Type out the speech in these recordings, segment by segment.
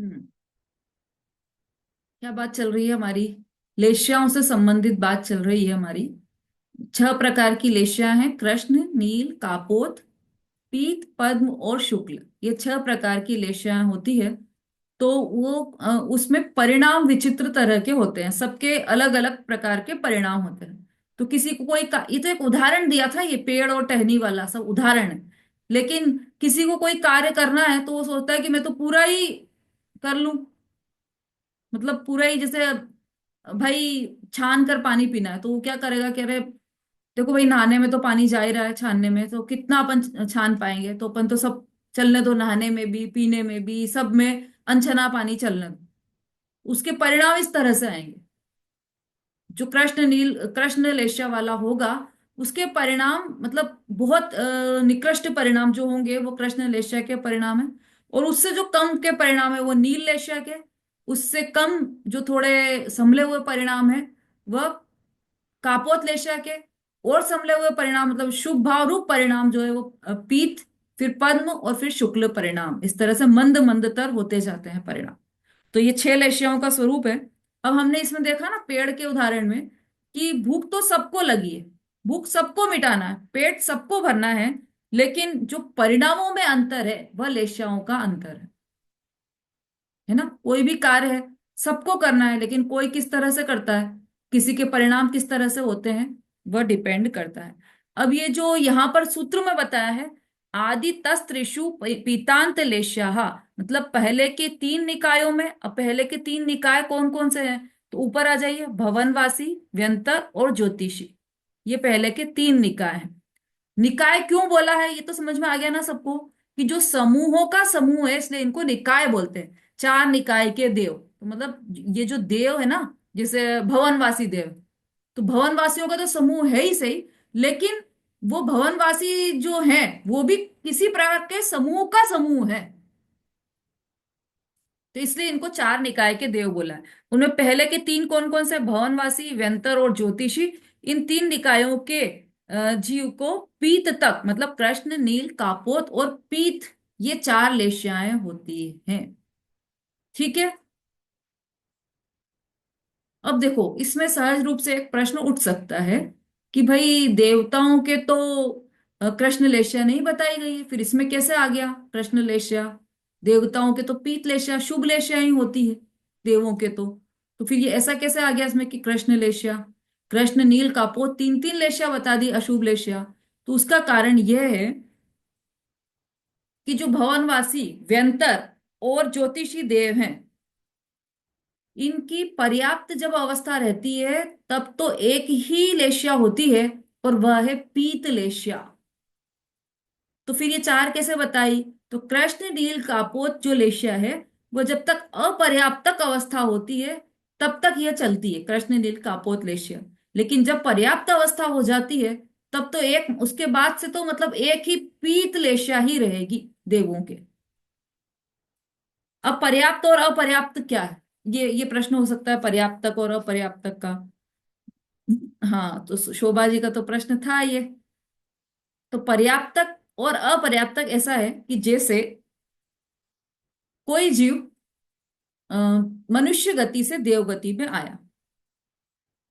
हम्म। क्या बात चल रही है हमारी? लेश्याओं से संबंधित बात चल रही है हमारी। 6 प्रकार की लेश्या हैं: कृष्ण, नील, कापोत, पीत, पद्म और शुक्ल। ये 6 प्रकार की लेश्याएं होती है। तो वो उसमें परिणाम विचित्र तरह के होते हैं, सबके अलग अलग प्रकार के परिणाम होते हैं। तो किसी को ये तो एक उदाहरण दिया था, ये पेड़ और टहनी वाला सब उदाहरण है। लेकिन किसी को कोई कार्य करना है तो वो सोचता है कि मैं तो पूरा ही कर लूं। मतलब पूरा ही, जैसे भाई छान कर पानी पीना है तो वो क्या करेगा कि अरे देखो भाई, नहाने में तो पानी जा ही रहा है, छानने में तो कितना अपन छान पाएंगे, तो अपन तो सब चलने दो, नहाने में भी पीने में भी सब में अनछना पानी चलने दो। उसके परिणाम इस तरह से आएंगे। जो कृष्ण लेशा वाला होगा, उसके परिणाम मतलब बहुत निकृष्ट परिणाम जो होंगे वो कृष्ण लेशा के परिणाम है। और उससे जो कम के परिणाम है वो नील लेशा के। उससे कम जो थोड़े संभले हुए परिणाम है वह कापोत लेशा के। और संभले हुए परिणाम मतलब शुभ भाव रूप परिणाम जो है वो पीत, फिर पद्म और फिर शुक्ल परिणाम, इस तरह से मंद मंदतर होते जाते हैं परिणाम। तो ये 6 लेशियाओं का स्वरूप है। अब हमने इसमें देखा ना पेड़ के उदाहरण में कि भूख तो सबको लगी है, भूख सबको मिटाना है, पेट सबको भरना है। लेकिन जो परिणामों में अंतर है वह लेशियाओं का अंतर है ना। कोई भी कार्य है, सबको करना है, लेकिन कोई किस तरह से करता है, किसी के परिणाम किस तरह से होते हैं, वह डिपेंड करता है। अब ये जो यहाँ पर सूत्र में बताया है, आदि तस्त्रिषु पीतांत लेश्याः, मतलब पहले के 3 निकायों में, अब पहले के 3 निकाय कौन कौन से हैं? तो ऊपर आ जाइए, भवनवासी, व्यंतर और ज्योतिषी। ये पहले के 3 निकाय हैं। निकाय क्यों बोला है ये तो समझ में आ गया ना सबको, कि जो समूहों का समूह है इसलिए इनको निकाय बोलते हैं। 4 निकाय के देव, तो मतलब ये जो देव है ना, जैसे भवनवासी देव, तो भवनवासियों का तो समूह है ही सही, लेकिन वो भवनवासी जो है वो भी किसी प्रकार के समूह का समूह है। तो इसलिए इनको 4 निकाय के देव बोला है। उनमें पहले के 3 कौन कौन से? भवनवासी, व्यंतर और ज्योतिषी। इन 3 निकायों के जीव को पीत तक, मतलब कृष्ण, नील, कापोत और पीत, ये 4 लेश्याएं होती हैं। ठीक है। अब देखो, इसमें सहज रूप से एक प्रश्न उठ सकता है कि भाई देवताओं के तो कृष्ण लेश्या नहीं बताई गई है, फिर इसमें कैसे आ गया कृष्ण लेश्या? देवताओं के तो पीत लेश्या, शुभ लेश्या ही होती है देवों के तो फिर ये ऐसा कैसे आ गया इसमें कि कृष्ण लेश्या? कृष्ण, नील, कापोत, 3 3 लेश्या बता दी अशुभ लेश्या। तो उसका कारण यह है कि जो भवनवासी, व्यंतर और ज्योतिषी देव हैं, इनकी पर्याप्त जब अवस्था रहती है तब तो एक ही लेश्या होती है, और वह है पीत लेश्या। तो फिर ये 4 कैसे बताई? तो कृष्ण, नील, कापोत जो लेश्या है, वो जब तक अपर्याप्तक अवस्था होती है तब तक यह चलती है, कृष्ण, नील, कापोत लेश्या। लेकिन जब पर्याप्त अवस्था हो जाती है तब तो एक उसके बाद से तो मतलब एक ही पीत लेश्या ही रहेगी देवों के। अब पर्याप्त और अपर्याप्त क्या है? ये प्रश्न हो सकता है पर्याप्तक और अपर्याप्तक का। हाँ, तो शोभा जी का तो प्रश्न था ये। तो पर्याप्तक और अपर्याप्तक ऐसा है कि जैसे कोई जीव अ, मनुष्य गति से देव गति में आया,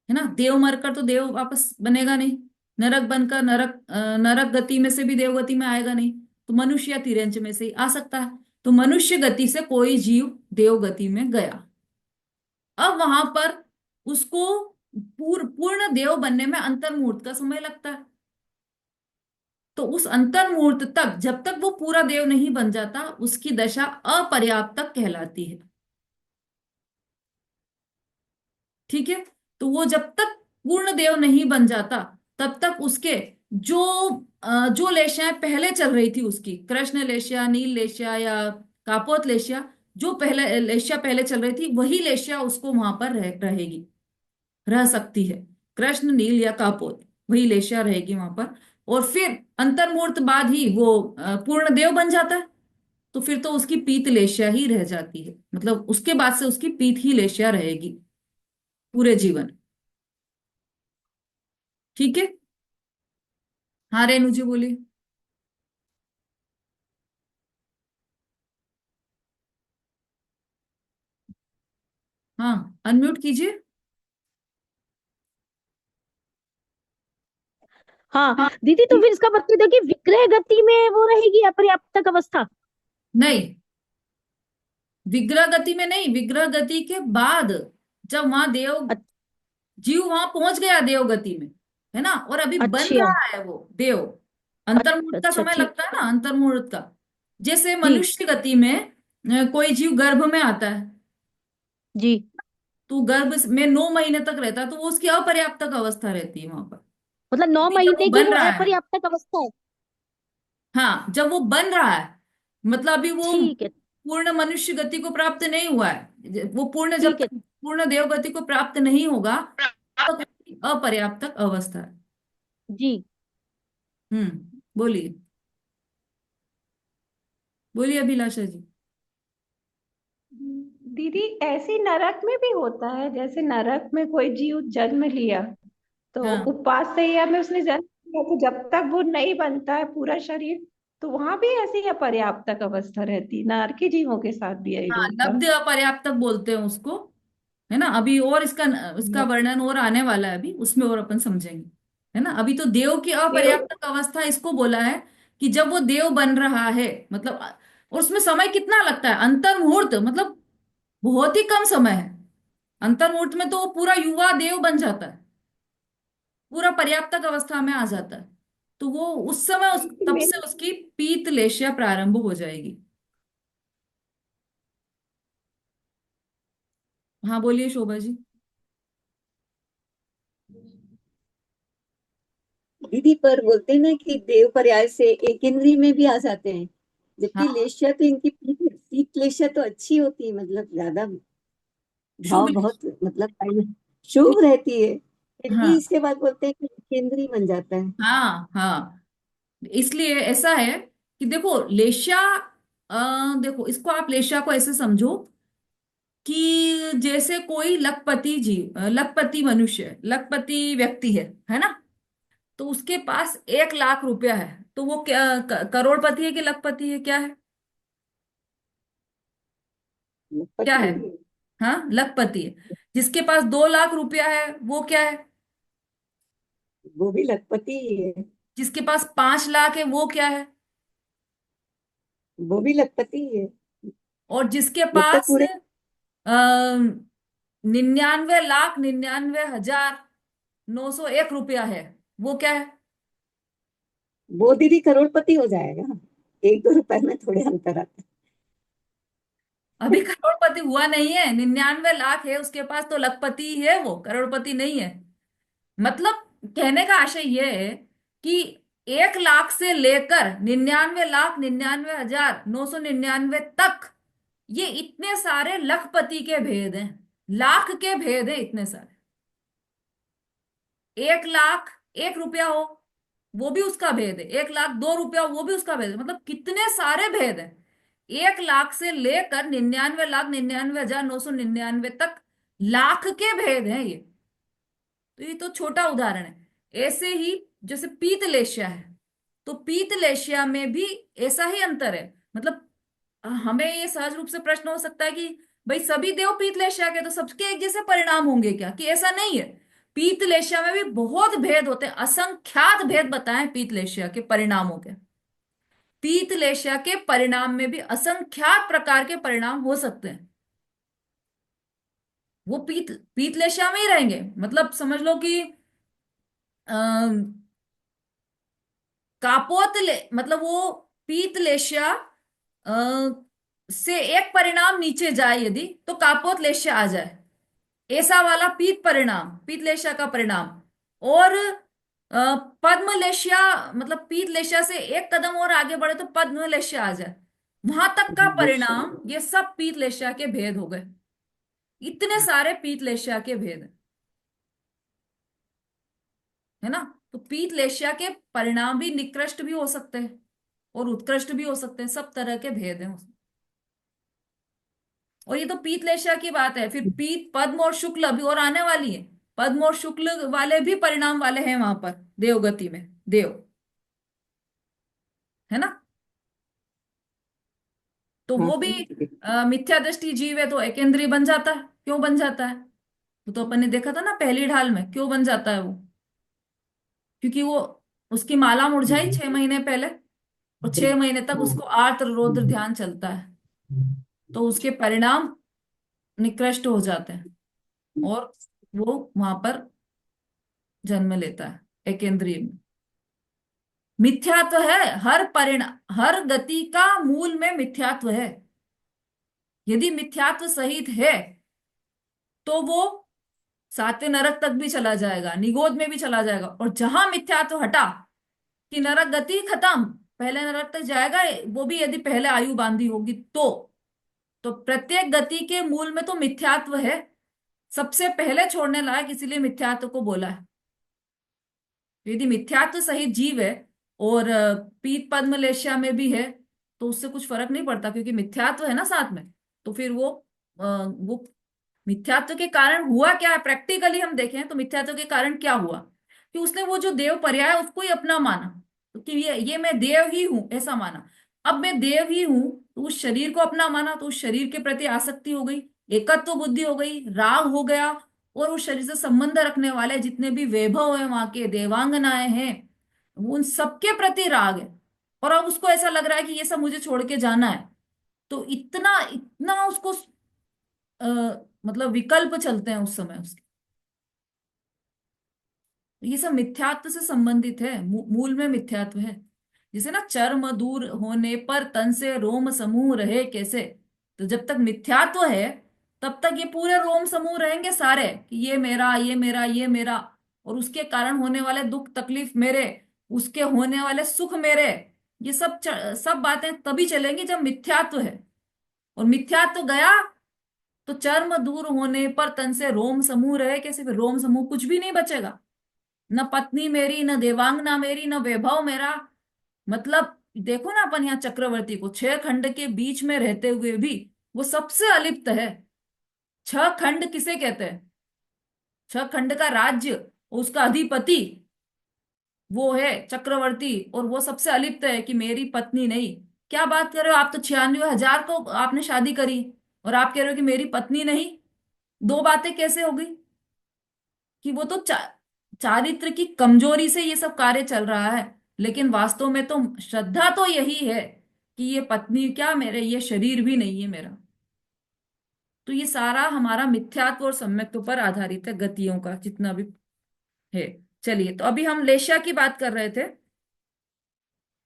है ना। देव मरकर तो देव वापस बनेगा नहीं, नरक बनकर नरक गति में से भी देव गति में आएगा नहीं। तो मनुष्य या तिरंच में से ही आ सकता है। तो मनुष्य गति से कोई जीव देव गति में गया, अब वहां पर उसको पूर्ण देव बनने में अंतर मुहूर्त का समय लगता है। तो उस अंतर मुहूर्त तक, जब तक वो पूरा देव नहीं बन जाता, उसकी दशा अपर्याप्तक कहलाती है। ठीक है। तो वो जब तक पूर्ण देव नहीं बन जाता तब तक उसके जो जो लेशयाएं पहले चल रही थी, उसकी कृष्ण लेशया, नील लेशया या कापोत लेशया, जो पहले लेशया पहले चल रही थी वही लेशया उसको वहां पर रहेगी, रह सकती है। कृष्ण, नील या कापोत, वही लेशया रहेगी वहां पर। और फिर अंतर्मुहूर्त बाद ही वो पूर्ण देव बन जाता है। तो फिर तो उसकी पीत लेशया ही रह जाती है, मतलब उसके बाद से उसकी पीत ही लेशया रहेगी पूरे जीवन। ठीक है। हाँ रेणु जी बोलिए। हाँ, अनम्यूट कीजिए। हाँ हाँ। दीदी, तो फिर इसका मतलब है कि विक्रय गति में वो रहेगी अपर्याप्तक अवस्था। नहीं, विग्रह गति में नहीं, विग्रह गति के बाद, जब वहां देव, अ- जीव वहां पहुंच गया देव गति में, है ना, और अभी बन अच्छा रहा है वो देव। अंतर्मुहूर्त का अच्छा, समय ठीक लगता है है। ना, अंतर्मुहूर्त का। जैसे जी मनुष्य गति में कोई जीव गर्भ में आता है, जी। तो गर्भ में 9 महीने तक रहता है, तो वो उसकी अपर्याप्तक अवस्था रहती है वहां पर। मतलब नौ अभी जब वो महीने की बन वो रहा है, अपर्याप्तक अवस्था है। हाँ, जब वो बन रहा है, मतलब अभी वो ठीक है पूर्ण मनुष्य गति को प्राप्त नहीं हुआ है, वो पूर्ण, जब ठीक है। तक पूर्ण देव गति को प्राप्त नहीं होगा, तब तक उसकी अपर्याप्तक अवस्था है। जी। बोलिए, बोलिए अभिलाषा जी। दीदी, ऐसे नरक में भी होता है? जैसे नरक में कोई जीव जन्म लिया तो हाँ उपवास से या में उसने जन्म लिया, तो जब तक वो नहीं बनता है पूरा शरीर, तो वहां भी ऐसी अपर्याप्तक अवस्था रहती, नरकी जीवों के साथ भी यही हाँ, होता? लब्ध अपर्याप्तक बोलते हैं उसको, है ना। अभी और इसका वर्णन और आने वाला है, अभी उसमें और अपन समझेंगे, है ना। अभी तो देव की देव। अपर्याप्तक अवस्था इसको बोला है कि जब वो देव बन रहा है, मतलब, और उसमें समय कितना लगता है, अंतर मुहूर्त, मतलब बहुत ही कम समय है। अंतर मुहूर्त में तो वो पूरा युवा देव बन जाता है, पूरा पर्याप्तक अवस्था में आ जाता है। तो वो उस समय, तब मेरे से उसकी पीत लेशिया प्रारंभ हो जाएगी। हाँ, बोलिए शोभा जी। दीदी, पर बोलते हैं ना कि देव पर्याय से एक इंद्री में भी आ जाते हैं, जबकि हाँ, लेशिया तो इनकी पीत लेशिया तो अच्छी होती है, मतलब ज्यादा शुभ भाव बहुत, मतलब शुभ रहती है। फिर भी हाँ इसके बाद बोलते हैं कि केंद्री बन जाता है। हाँ हाँ, इसलिए ऐसा है कि देखो लेशा, देखो इसको, आप लेशा को ऐसे समझो कि जैसे कोई लखपति जी, लखपति मनुष्य है, लखपति व्यक्ति है ना। तो उसके पास 1 लाख रुपया है, तो वो क्या करोड़पति है कि लखपति है, क्या है, क्या पति है? है। हाँ, लखपति है। जिसके पास 2 लाख रुपया है, वो क्या है? वो भी लखपति ही है। जिसके पास 5 लाख है, वो क्या है? वो भी लखपति ही है। और जिसके जब तक पास पूरे 99,99,901 रुपया है, वो क्या है? वो दीदी करोड़पति हो जाएगा। 1-2 रुपए में थोड़े अंतर आता अभी करोड़पति हुआ नहीं है, 99 लाख है उसके पास, तो लखपति ही है, वो करोड़पति नहीं है। मतलब कहने का आशय यह है कि 1 लाख से लेकर 99,99,999 तक, ये इतने सारे लखपति के भेद हैं, लाख के भेद हैं इतने सारे। 1 लाख 1 रुपया हो, वो भी उसका भेद है, 1 लाख 2 रुपया हो, वो भी उसका भेद है, मतलब कितने सारे भेद हैं। 1 लाख से लेकर 99,99,999 तक लाख के भेद हैं ये। तो ये तो छोटा उदाहरण है। ऐसे ही जैसे पीतलेशिया है, तो पीतलेशिया में भी ऐसा ही अंतर है। मतलब हमें ये सहज रूप से प्रश्न हो सकता है कि भाई सभी देव पीतलेशिया के, तो सबके एक जैसे परिणाम होंगे क्या, कि ऐसा नहीं है। पीतलेशिया में भी बहुत भेद होते हैं, असंख्यात भेद बताएं पीतलेशिया के परिणामों के। पीतलेशिया के परिणाम में भी असंख्यात प्रकार के परिणाम हो सकते हैं। वो पीतलेशिया में ही रहेंगे, मतलब समझ लो कि मतलब वो पीतलेशिया अ, से एक परिणाम नीचे जाए यदि, तो कापोतलेशिया आ जाए, ऐसा वाला पीत परिणाम, पीतलेशिया का परिणाम। और पद्मलेशिया, मतलब पीतलेशिया से एक कदम और आगे बढ़े तो पद्मलेशिया आ जाए, वहां तक का है। परिणाम, ये सब पीतलेशिया के भेद हो गए। इतने सारे पीतलेशिया के भेद है ना। तो पीतलेशिया के परिणाम भी निकृष्ट भी हो सकते हैं और उत्कृष्ट भी हो सकते हैं, सब तरह के भेद हैं उसमें। और ये तो पीतलेशिया की बात है, फिर पीत, पद्म और शुक्ल अभी और आने वाली है। पद्म और शुक्ल वाले भी परिणाम वाले हैं वहां पर देवगति में, देव, है ना। तो हाँ वो भी हाँ। मिथ्या दृष्टि जीव है, तो एकेंद्रीय बन जाता है। क्यों बन जाता है? तो अपन ने देखा था ना पहली ढाल में, क्यों बन जाता है वो? क्योंकि वो, उसकी माला मुरझाई 6 महीने पहले, और 6 महीने तक उसको आर्द्र रौद्र ध्यान चलता है, तो उसके परिणाम निकृष्ट हो जाते हैं, और वो वहां पर जन्म लेता है एकेंद्रिय में। मिथ्यात्व है, हर परिणाम, हर गति का मूल में मिथ्यात्व है। यदि मिथ्यात्व सहित है तो वो सातवें नरक तक भी चला जाएगा, निगोद में भी चला जाएगा, और जहां मिथ्यात्व हटा कि नरक गति खत्म, पहले नरक तक जाएगा, वो भी यदि पहले आयु बांधी होगी तो प्रत्येक गति के मूल में तो मिथ्यात्व है, सबसे पहले छोड़ने लायक, इसीलिए मिथ्यात्व को बोला है। यदि मिथ्यात्व सहित जीव है और पीत पद्म लेष्या में भी है, तो उससे कुछ फर्क नहीं पड़ता, क्योंकि मिथ्यात्व है ना साथ में। तो फिर वो मिथ्यात्व के कारण हुआ क्या है, प्रैक्टिकली हम देखें तो मिथ्यात्व के कारण क्या हुआ, कि उसने वो जो देव पर्याय है उसको ही अपना माना, कि ये मैं देव ही हूं ऐसा माना। अब मैं देव ही हूं, तो उस शरीर को अपना माना, तो उस शरीर के प्रति आसक्ति हो गई, एकत्व बुद्धि हो गई, राग हो गया, और उस शरीर से संबंध रखने वाले जितने भी वैभव है, वहां के देवांगनाएं हैं, उन सबके प्रति राग है। और अब उसको ऐसा लग रहा है कि ये सब मुझे छोड़ के जाना है, तो इतना इतना उसको अ, मतलब विकल्प चलते हैं उस समय उसके। ये सब मिथ्यात्व से संबंधित है, मूल में मिथ्यात्व है। जैसे ना, चर्म दूर होने पर तन से रोम समूह रहे कैसे, तो जब तक मिथ्यात्व है तब तक ये पूरे रोम समूह रहेंगे सारे, कि ये मेरा, ये मेरा, ये मेरा, और उसके कारण होने वाले दुख तकलीफ मेरे, उसके होने वाले सुख मेरे। ये सब बातें तभी चलेंगी जब मिथ्यात्व है। और मिथ्यात्व गया तो चर्म दूर होने पर तन से रोम समूह रहे कैसे, फिर रोम समूह कुछ भी नहीं बचेगा, न पत्नी मेरी, न देवांगना मेरी, न वैभव मेरा। मतलब देखो ना, अपन यहाँ चक्रवर्ती को 6 खंड के बीच में रहते हुए भी वो सबसे अलिप्त है। 6 खंड किसे कहते हैं? 6 खंड का राज्य, उसका अधिपति वो है चक्रवर्ती, और वो सबसे अलिप्त है कि मेरी पत्नी नहीं। क्या बात कर रहे हो, आप तो 96,000 को आपने शादी करी, और आप कह रहे हो कि मेरी पत्नी नहीं। दो बातें कैसे हो गई? कि वो तो चारित्र की कमजोरी से ये सब कार्य चल रहा है, लेकिन वास्तव में तो श्रद्धा तो यही है कि ये पत्नी क्या, मेरे ये शरीर भी नहीं है मेरा। तो ये सारा हमारा मिथ्यात्व और सम्यक्त्व पर आधारित है, गतियों का जितना भी है। चलिए, तो अभी हम लेशा की बात कर रहे थे।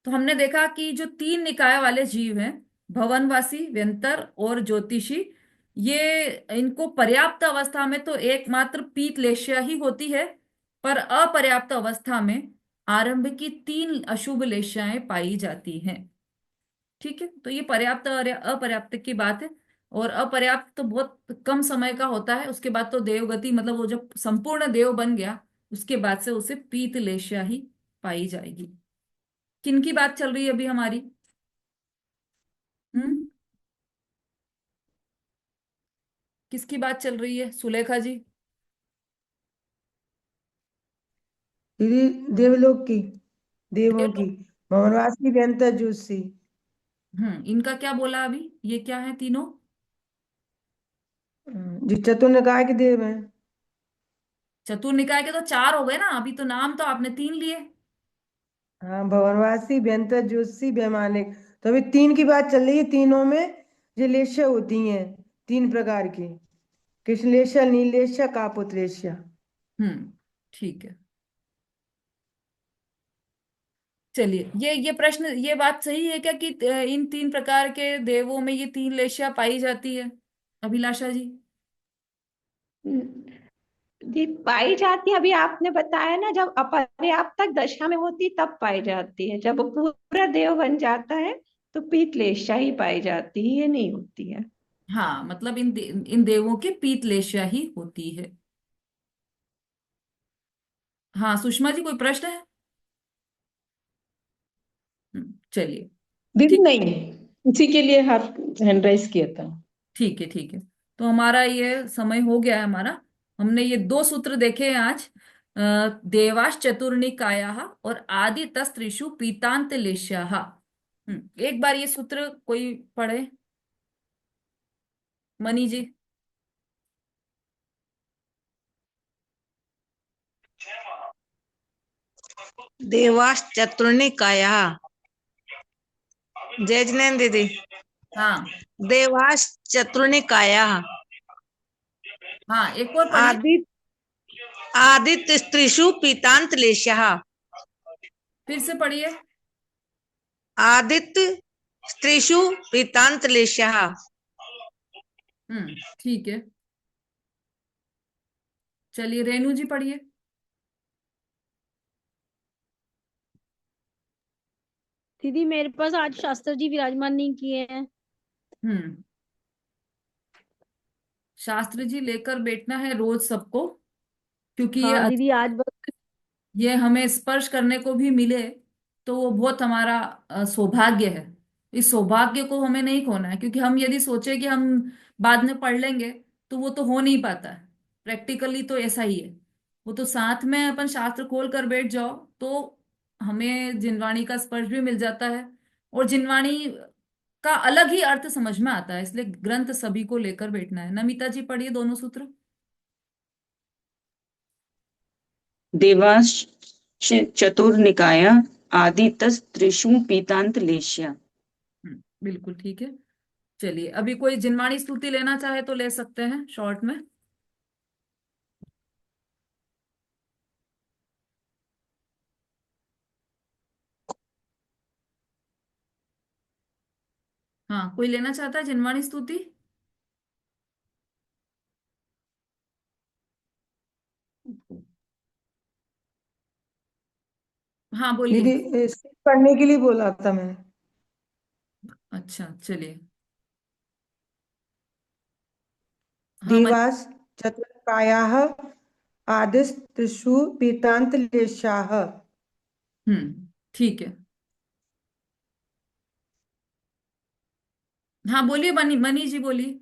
तो हमने देखा कि जो 3 निकाय वाले जीव हैं, भवनवासी, व्यंतर और ज्योतिषी, ये इनको पर्याप्त अवस्था में तो एकमात्र पीत लेशा ही होती है, पर अपर्याप्त अवस्था में आरंभ की 3 अशुभ लेशाएं पाई जाती हैं। ठीक है, तो ये पर्याप्त और अपर्याप्त की बात है। और अपर्याप्त तो बहुत कम समय का होता है, उसके बाद तो देवगति, मतलब वो जब संपूर्ण देव बन गया, उसके बाद से उसे पीत लेशा ही पाई जाएगी। किनकी बात चल रही है अभी हमारी? हम्म, किसकी बात चल रही है सुलेखा जी? दीदी, देवलोक की, देवों की, देवलोक। भवनवासी, व्यंतर, ज्योतिषी। इनका क्या बोला अभी, ये क्या है तीनों? जो चतुर्निकाय के देव हैं। चतुर्निकाय के तो 4 हो गए ना, अभी तो नाम तो आपने 3 लिए। हाँ, भवनवासी, व्यंतर, ज्योतिषी, वैमानिक। तो अभी तीन की बात चल रही है। तीनों में जो लेशा होती हैं, 3 प्रकार की: कृष्णलेशा, नीलेशा, कापुत्रेशा। हम्म, ठीक है। चलिए, ये प्रश्न, ये बात सही है क्या कि इन 3 प्रकार के देवों में ये 3 लेशिया पाई जाती है, अभिलाषा जी? जी पाई जाती है, अभी आपने बताया ना, जब अपर्याप्तक दशा में होती तब पाई जाती है, जब वो पूरा देव बन जाता है तो पीतलेशा ही पाई जाती है, ये नहीं होती है। हाँ, मतलब इन देवों की पीत लेशिया ही होती है। हाँ, सुषमा जी, कोई प्रश्न है? चलिए। दीदी ठीक, नहीं, इसी के लिए हाथ हैंड राइज किया था। ठीक है, ठीक है। तो हमारा ये समय हो गया है हमारा। हमने ये 2 सूत्र देखे हैं आज, देवाश चतुर्निकायाः और आदि तस्त्रिषु पीतांत लेश्याः। एक बार ये सूत्र कोई पढ़े, मनी जी। देवाश्चतुर्निकायः। जय जिनेन्द्र दीदी। हाँ देवाश्चतुर्निकायः। हाँ, एक और पढ़िए। आदित्य स्त्रीषु पीतांतलेशः। फिर से पढ़िए। आदित्य स्त्रीषु पीतांतलेशः। ठीक है। चलिए रेणु जी पढ़िए। दीदी मेरे पास आज शास्त्र जी विराजमान नहीं किए हैं। हम्म शास्त्री जी लेकर बैठना है रोज सबको, क्योंकि हाँ दीदी आज बस। ये हमें स्पर्श करने को भी मिले तो वो बहुत हमारा सौभाग्य है। इस सौभाग्य को हमें नहीं खोना है, क्योंकि हम यदि सोचे कि हम बाद में पढ़ लेंगे तो वो तो हो नहीं पाता है। प्रैक्टिकली तो ऐसा ही है। वो तो साथ में अपन शास्त्र खोल कर बैठ जाओ तो हमें जिनवाणी का स्पर्श भी मिल जाता है, और जिनवाणी का अलग ही अर्थ समझ में आता है। इसलिए ग्रंथ सभी को लेकर बैठना है। नमिता जी पढ़िए दोनों सूत्र। देवाश्चतुर्निकाय आदितस्त्रिषु पीतांतलेशः। बिल्कुल ठीक है। चलिए अभी कोई जिनवाणी स्तुति लेना चाहे तो ले सकते हैं शॉर्ट में। हाँ, कोई लेना चाहता है जिनवाणी स्तुति? हाँ बोलिए। दीदी पढ़ने के लिए बोला था मैंने। अच्छा चलिए। हाँ देवास चतुर्कायाः आदिस्त्रिषु पीतांतलेशाः। ठीक है। हाँ बोलिए, मनी मनी जी बोलिए।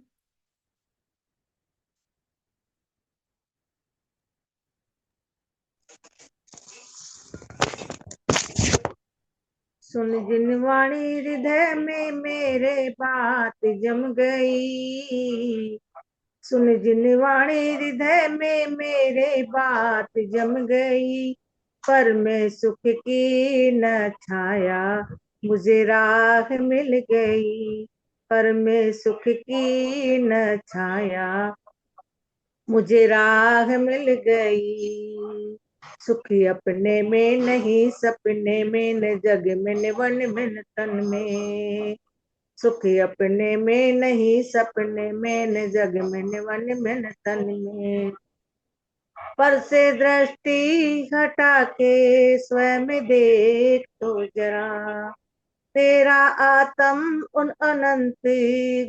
सुन जिनवाणी हृदय में मेरे बात जम गई। सुन जिनवाणी हृदय में मेरे बात जम गई। पर मैं सुख की न छाया मुझे राह मिल गई। पर मैं सुख की न छाया मुझे राह मिल गई। सुखी अपने में नहीं सपने में, न जग में न वन में न तन में। सुखी अपने में नहीं सपने में, न जग में न वन में न तन में। पर से दृष्टि हटा के स्वयं देख तो जरा। तेरा आत्म उन अनंत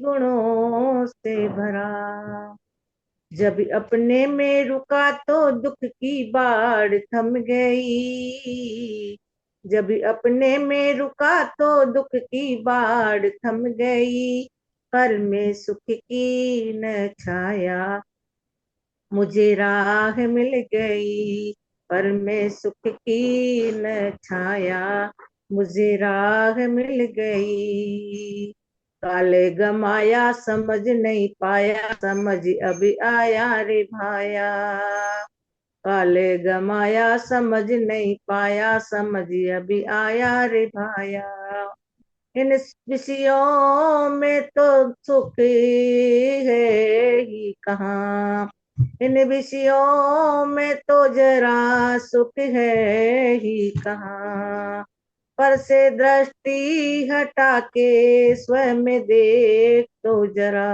गुणों से भरा। जब अपने में रुका तो दुख की बाढ़ थम गई। जब अपने में रुका तो दुख की बाढ़ थम गई। पर में सुख की न छाया मुझे राह मिल गई। पर में सुख की न छाया मुझे राह मिल गई। काले गमाया समझ नहीं पाया, समझ अभी आया रे भाया। काले गमाया समझ नहीं पाया, समझ अभी आया रे भाया। इन विषयों में तो सुख है ही कहाँ। इन विषयों में तो जरा सुख है ही कहाँ। पर से दृष्टि हटा के स्वयं देख तो जरा।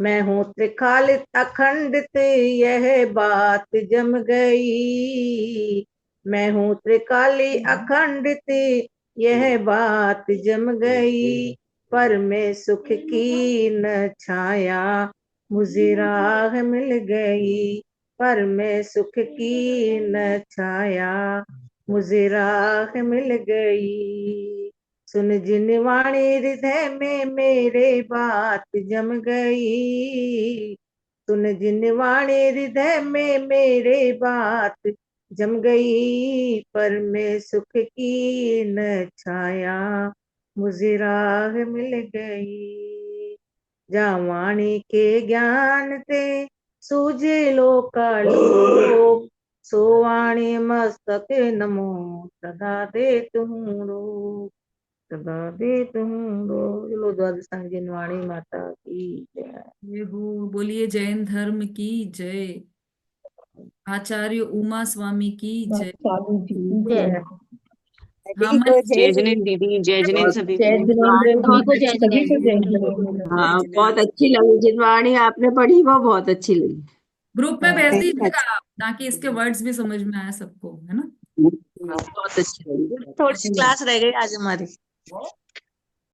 मैं हूँ त्रिकालित अखंडित यह बात जम गई। मैं हूँ त्रिकाली अखंडित यह बात जम गई। पर मैं सुख की न छाया मुझे राह मिल गई। पर मैं सुख की न छाया मुझे राह मिल गई। सुन जिनवाणी हृदय में मेरे बात जम गई। सुन जिनवाणी हृदय में मेरे बात जम गई। पर मैं सुख की न छाया मुझे राह मिल गई। जा वाणी के ज्ञान ते सूझे लोकालोक। सोवाणी मस्तक नमो सदा देत हूँ रो, सदा देत हूँ रो। चलो द्वादश संगीन वाणी माता की जय। ये हो, बोलिए जैन धर्म की जय। आचार्य उमा स्वामी की जय। स्वामी जी की जय। जय। हाँ सभी को जय जय जिनेन्द्र दीदी, जय जिनेन्द्र सभी जय को। जिनेन्द्र सभी को जी, जय सभी को जय जिनेन्द्र। जिनेन्द्र। हाँ, बहुत अच्छी लगी जिनवाणी आपने पढ़ी, वो बहुत अच्छी लगी। ग्रुप में भेज सही दीजिएगा अच्छा। आप, ताकि इसके वर्ड्स भी समझ में आए सबको, है ना। हाँ, बहुत अच्छी लगी। थोड़ी सी क्लास रह गई आज हमारी।